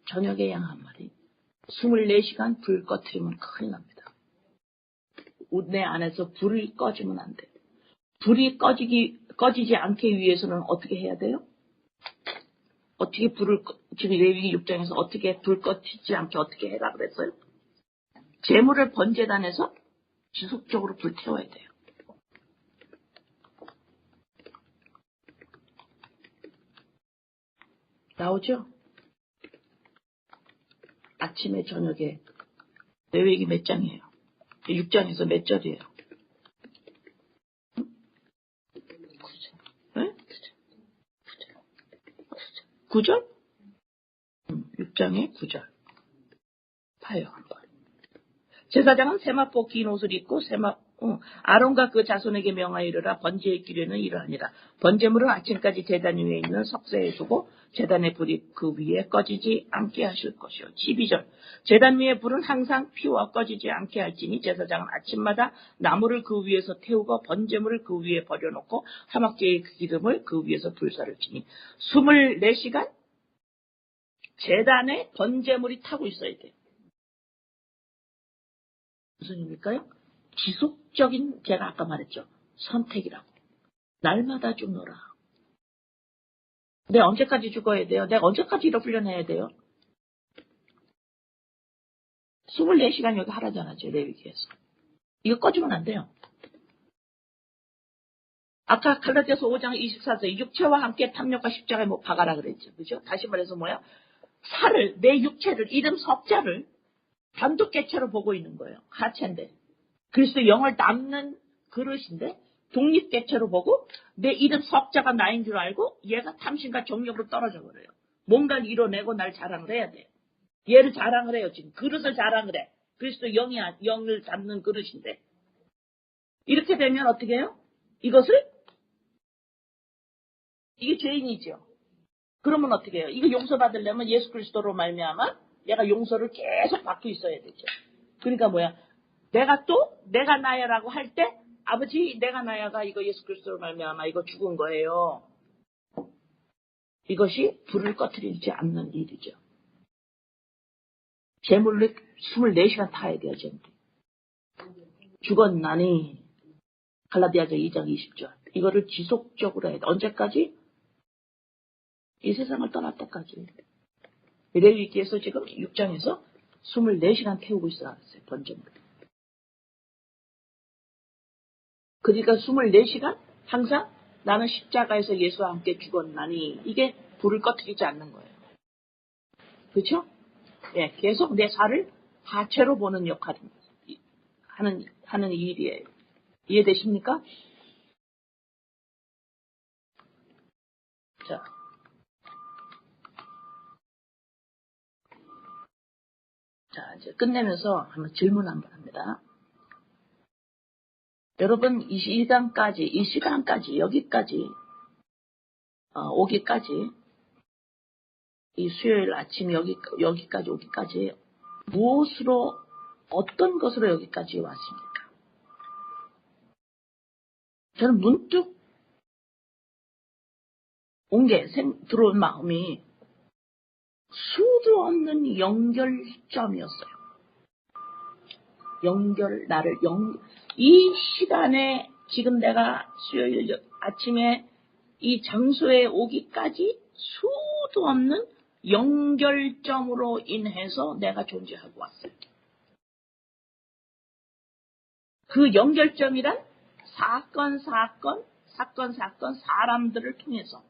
저녁에 양 한 마리, 24시간 불 꺼트리면 큰일 납니다. 내 안에서 불이 꺼지면 안 돼요. 불이 꺼지지 않게 위해서는 어떻게 해야 돼요? 어떻게 지금 레위기 6장에서 어떻게 불 꺼지지 않게 어떻게 해라 그랬어요? 재물을 번제단에서 지속적으로 불 태워야 돼요. 나오죠? 아침에 저녁에 레위기 몇 장이에요? 6장에서 몇 절이에요? 네? 9절? 6장에 9절. 봐요, 한번. 제사장은 세마포 긴 옷을 입고 아론과 그 자손에게 명하여 이르라. 번제의 기례는 이러하니라. 번제물은 아침까지 제단 위에 있는 석쇠에 두고 제단의 불이 그 위에 꺼지지 않게 하실 것이요. 12절. 제단 위에 불은 항상 피워 꺼지지 않게 할지니 제사장은 아침마다 나무를 그 위에서 태우고 번제물을 그 위에 버려놓고 화막제의 기름을 그 위에서 불사를 치니 24시간 제단에 번제물이 타고 있어야 돼요. 무슨 의미일까요? 지속적인, 제가 아까 말했죠. 선택이라고. 날마다 죽노라. 내가 언제까지 죽어야 돼요? 내가 언제까지 이렇게 훈련해야 돼요? 24시간 여기 하라잖아, 제 레위기에서. 이거 꺼주면 안 돼요. 아까 갈라디아서 5장 24절, 육체와 함께 탐욕과 십자가에 못 박아라 그랬죠. 그죠? 다시 말해서 뭐야? 내 육체를, 이름 석자를 단독 개체로 보고 있는 거예요. 하체인데. 그리스도 영을 담는 그릇인데 독립개체로 보고 내 이름 석자가 나인 줄 알고 얘가 탐심과 정욕으로 떨어져 버려요. 뭔가를 이뤄내고 날 자랑을 해야 돼요. 얘를 자랑을 해요. 지금 그릇을 자랑을 해. 그리스도 영을 담는 그릇인데 이렇게 되면 어떻게 해요? 이것을 이게 죄인이죠. 그러면 어떻게 해요? 이거 용서받으려면 예수 그리스도로 말미암아 얘가 용서를 계속 받고 있어야 되죠. 그러니까 뭐야? 내가 나야라고 할 때 아버지 내가 나야가 이거 예수 그리스도로 말미암아 이거 죽은 거예요. 이것이 불을 꺼트리지 않는 일이죠. 재물을 24시간 타야 돼요. 재물. 죽었나니 갈라디아서 2장 20절. 이거를 지속적으로 해야 돼. 언제까지? 이 세상을 떠날 때까지. 레위기에서 지금 6장에서 24시간 태우고 있어요. 번제물. 그러니까 24시간 항상 나는 십자가에서 예수와 함께 죽었나니 이게 불을 꺼트리지 않는 거예요. 그렇죠? 예, 계속 내 살을 하체로 보는 역할을 하는 일이에요. 이해되십니까? 자, 이제 끝내면서 한번 질문 한번 합니다. 여러분, 이 시간까지, 여기까지, 오기까지, 이 수요일 아침 여기까지 오기까지, 어떤 것으로 여기까지 왔습니까? 저는 문득 들어온 마음이 수도 없는 연결점이었어요. 이 시간에 지금 내가 수요일 아침에 이 장소에 오기까지 수도 없는 연결점으로 인해서 내가 존재하고 왔어요. 그 연결점이란 사건, 사람들을 통해서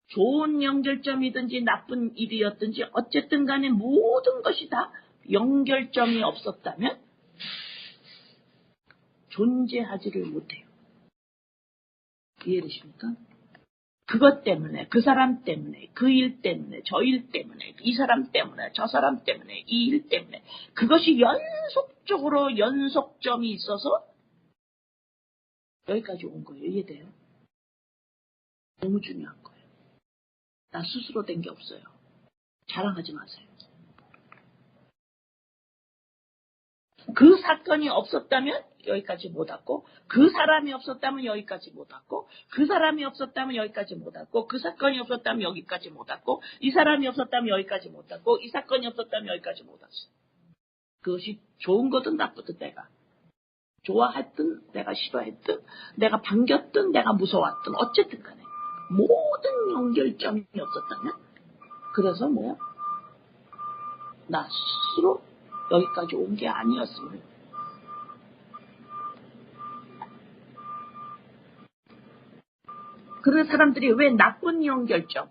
좋은 연결점이든지 나쁜 일이었든지 어쨌든 간에 모든 것이 다 연결점이 없었다면 존재하지를 못해요. 이해되십니까? 그것 때문에, 그 사람 때문에, 그 일 때문에, 저 일 때문에, 이 사람 때문에, 저 사람 때문에, 이 일 때문에 그것이 연속점이 있어서 여기까지 온 거예요. 이해돼요? 너무 중요한 거예요. 나 스스로 된 게 없어요. 자랑하지 마세요. 그 사건이 없었다면 여기까지 못 왔고, 그 사람이 없었다면 여기까지 못 왔고, 그 사람이 없었다면 여기까지 못 왔고, 그 사건이 없었다면 여기까지 못 왔고, 이 사람이 없었다면 여기까지 못 왔고, 이 사건이 없었다면 여기까지 못 왔어. 그것이 좋은 거든 나쁘든 내가 좋아했든 내가 싫어했든 내가 반겼든 내가 무서웠든 어쨌든 간에 모든 연결점이 없었다면 그래서 나 스스로 여기까지 온 게 아니었으면 그런 사람들이 왜 나쁜 연결점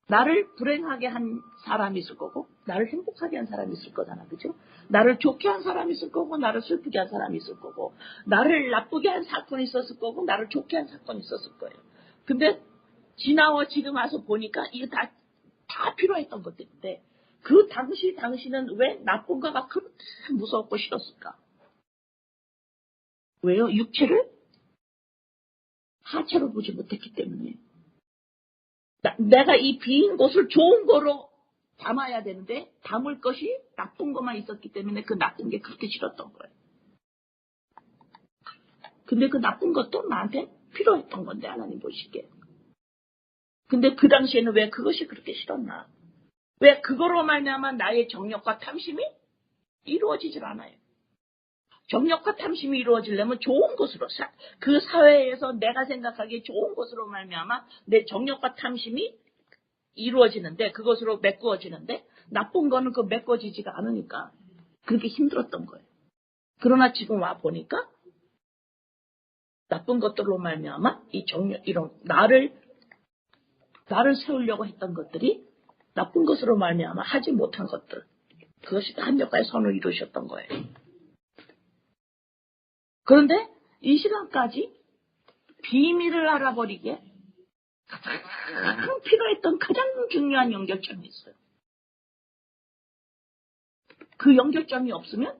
나를 불행하게 한 사람이 있을 거고 나를 행복하게 한 사람이 있을 거잖아. 그죠? 나를 좋게 한 사람이 있을 거고 나를 슬프게 한 사람이 있을 거고 나를 나쁘게 한 사건이 있었을 거고 나를 좋게 한 사건이 있었을 거예요. 근데 지나와 지금 와서 보니까 이게 다 필요했던 것들인데 그 당시는 왜 나쁜 거가 그렇게 무섭고 싫었을까? 왜요? 육체를 하체로 보지 못했기 때문에 내가 이 빈 곳을 좋은 거로 담아야 되는데 담을 것이 나쁜 것만 있었기 때문에 그 나쁜 게 그렇게 싫었던 거예요. 근데 그 나쁜 것도 나한테 필요했던 건데 하나님 보시기에. 근데 그 당시에는 왜 그것이 그렇게 싫었나? 왜 그거로 말미암아 나의 정욕과 탐심이 이루어지질 않아요. 정욕과 탐심이 이루어지려면 좋은 것으로 그 사회에서 내가 생각하기에 좋은 것으로 말미암아 내 정욕과 탐심이 이루어지는데 그것으로 메꾸어지는데 나쁜 거는 그 메꿔지지가 않으니까 그렇게 힘들었던 거예요. 그러나 지금 와 보니까 나쁜 것들로 말미암아 이 정욕 이런 나를 세우려고 했던 것들이 나쁜 것으로 말미암아 하지 못한 것들 그것이 한역과의 선을 이루셨던 거예요. 그런데 이 시간까지 비밀을 알아버리게 가장 필요했던 가장 중요한 연결점이 있어요. 그 연결점이 없으면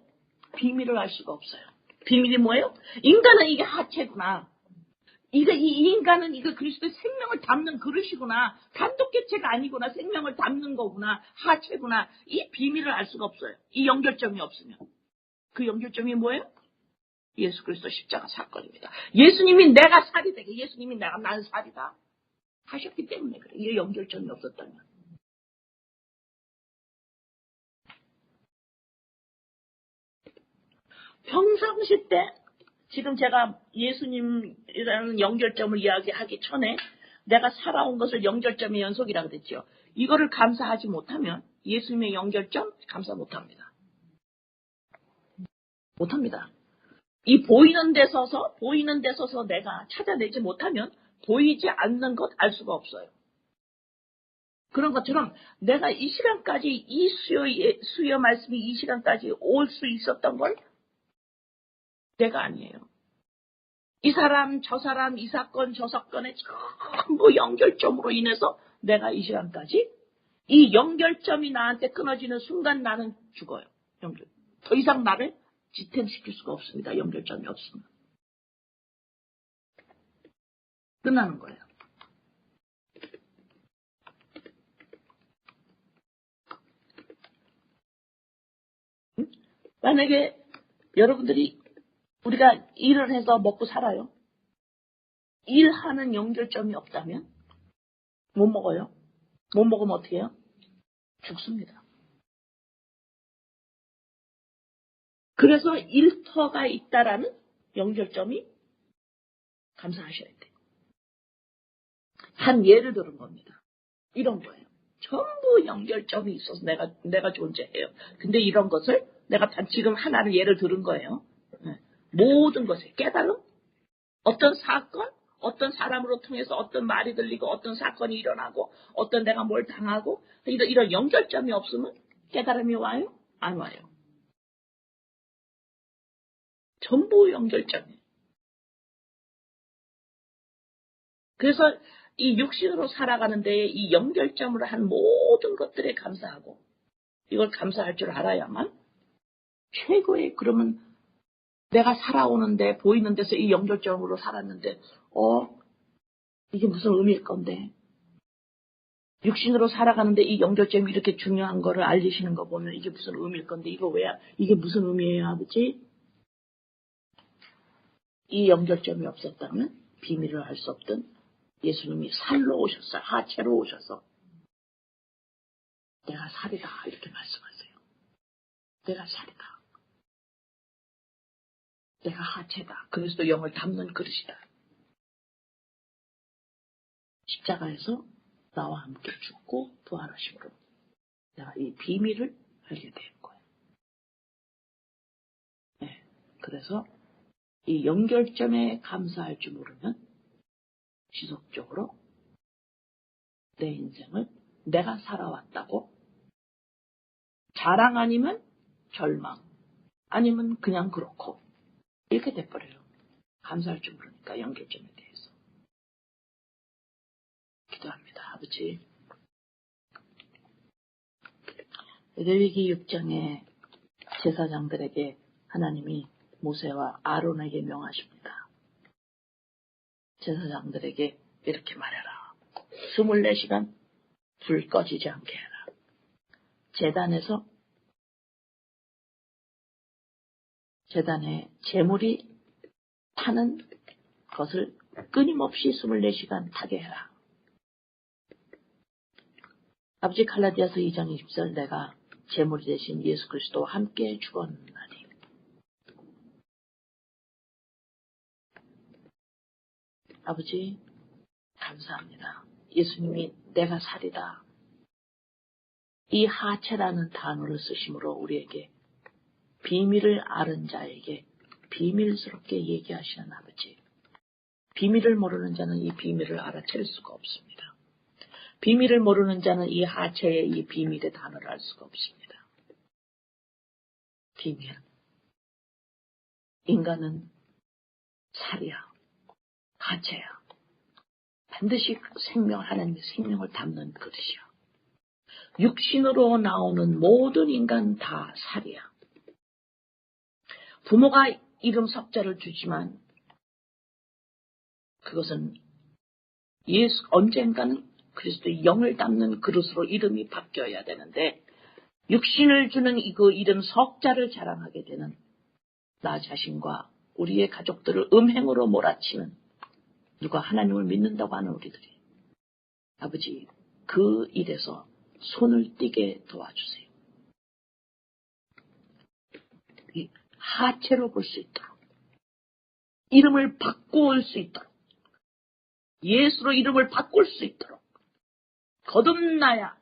비밀을 알 수가 없어요. 비밀이 뭐예요? 인간은 이게 하체구나. 이 인간은 이거 그리스도의 생명을 담는 그릇이구나. 단독개체가 아니구나. 생명을 담는 거구나. 하체구나. 이 비밀을 알 수가 없어요. 이 연결점이 없으면. 그 연결점이 뭐예요? 예수 그리스도 십자가 사건입니다. 예수님이 내가 살이 되게, 예수님이 나는 살이다 하셨기 때문에 그래. 이 연결점이 없었다면. 평상시 때 지금 제가 예수님이라는 연결점을 이야기하기 전에 내가 살아온 것을 연결점의 연속이라고 그랬죠. 이거를 감사하지 못하면 예수님의 연결점 감사 못합니다. 못합니다. 이 보이는 데 서서 내가 찾아내지 못하면 보이지 않는 것 알 수가 없어요. 그런 것처럼 내가 이 시간까지 이 수요 말씀이 이 시간까지 올 수 있었던 걸 내가 아니에요. 이 사람, 저 사람, 이 사건, 저 사건의 전부 연결점으로 인해서 내가 이 시간까지 이 연결점이 나한테 끊어지는 순간 나는 죽어요. 더 이상 나를 지탱시킬 수가 없습니다. 연결점이 없으면. 끝나는 거예요. 만약에 여러분들이 우리가 일을 해서 먹고 살아요. 일하는 연결점이 없다면 못 먹어요. 못 먹으면 어떻게 해요? 죽습니다. 그래서 일터가 있다라는 연결점이 감사하셔야 돼요. 한 예를 들은 겁니다. 이런 거예요. 전부 연결점이 있어서 내가 존재해요. 근데 이런 것을 내가 지금 하나를 예를 들은 거예요. 모든 것에 깨달음, 어떤 사건, 어떤 사람으로 통해서 어떤 말이 들리고 어떤 사건이 일어나고 어떤 내가 뭘 당하고 이런 연결점이 없으면 깨달음이 와요? 안 와요. 전부 연결점이에요. 그래서 이 육신으로 살아가는데 이 연결점으로 한 모든 것들에 감사하고 이걸 감사할 줄 알아야만 최고의 그러면 내가 살아오는데 보이는 데서 이 연결점으로 살았는데 이게 무슨 의미일 건데 육신으로 살아가는데 이 연결점이 이렇게 중요한 거를 알리시는 거 보면 이게 무슨 의미일 건데 이게 무슨 의미예요 아버지? 이 연결점이 없었다면 비밀을 알 수 없던 예수님이 살로 오셨어요. 하체로 오셔서 내가 살이다 이렇게 말씀하세요. 내가 살이다. 내가 하체다. 그리스도 영을 담는 그릇이다. 십자가에서 나와 함께 죽고 부활하심으로 내가 이 비밀을 알게 된 거예요. 네. 그래서 이 연결점에 감사할 줄 모르면 지속적으로 내 인생을 내가 살아왔다고 자랑 아니면 절망 아니면 그냥 그렇고 이렇게 돼버려요. 감사할 줄 모르니까 연결점에 대해서. 기도합니다. 아버지, 레위기 6장에 제사장들에게 하나님이 모세와 아론에게 명하십니다. 제사장들에게 이렇게 말해라. 24시간 불 꺼지지 않게 해라. 제단에 재물이 타는 것을 끊임없이 24시간 타게 해라. 아버지 갈라디아서 2장 20절 내가 재물이 되신 예수 그리스도와 함께 죽었나니. 아버지 감사합니다. 예수님이 내가 살이다. 이 하체라는 단어를 쓰심으로 우리에게 비밀을 아는 자에게 비밀스럽게 얘기하시는 아버지. 비밀을 모르는 자는 이 비밀을 알아챌 수가 없습니다. 비밀을 모르는 자는 이 하체의 이 비밀의 단어를 알 수가 없습니다. 비밀. 인간은 살이야. 하체야. 반드시 하나님의 생명을 담는 그릇이야. 육신으로 나오는 모든 인간 다 살이야. 부모가 이름 석자를 주지만 그것은 언젠가는 그리스도의 영을 담는 그릇으로 이름이 바뀌어야 되는데 육신을 주는 그 이름 석자를 자랑하게 되는 나 자신과 우리의 가족들을 음행으로 몰아치는 누가 하나님을 믿는다고 하는 우리들이 아버지 그 일에서 손을 떼게 도와주세요. 하체로 볼 수 있도록 이름을 바꿀 수 있도록 예수로 이름을 바꿀 수 있도록 거듭나야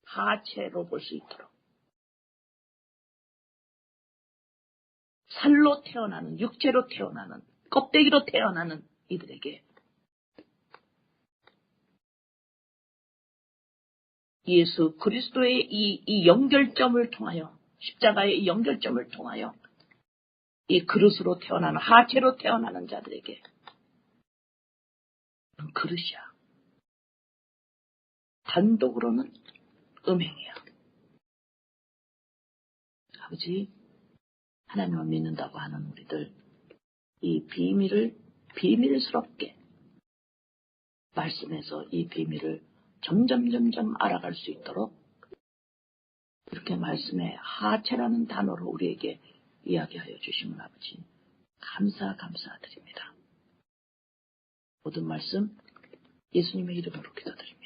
하체로 볼 수 있도록 살로 태어나는 육체로 태어나는 껍데기로 태어나는 이들에게 예수 그리스도의 이 연결점을 통하여 십자가의 이 연결점을 통하여 이 그릇으로 태어나는 하체로 태어나는 자들에게 그릇이야. 단독으로는 음행이야. 아버지 하나님을 믿는다고 하는 우리들 이 비밀을 비밀스럽게 말씀해서 이 비밀을 점점 알아갈 수 있도록 이렇게 말씀에 하체라는 단어로 우리에게 이야기하여 주시면 아버지 감사드립니다. 모든 말씀 예수님의 이름으로 기도드립니다.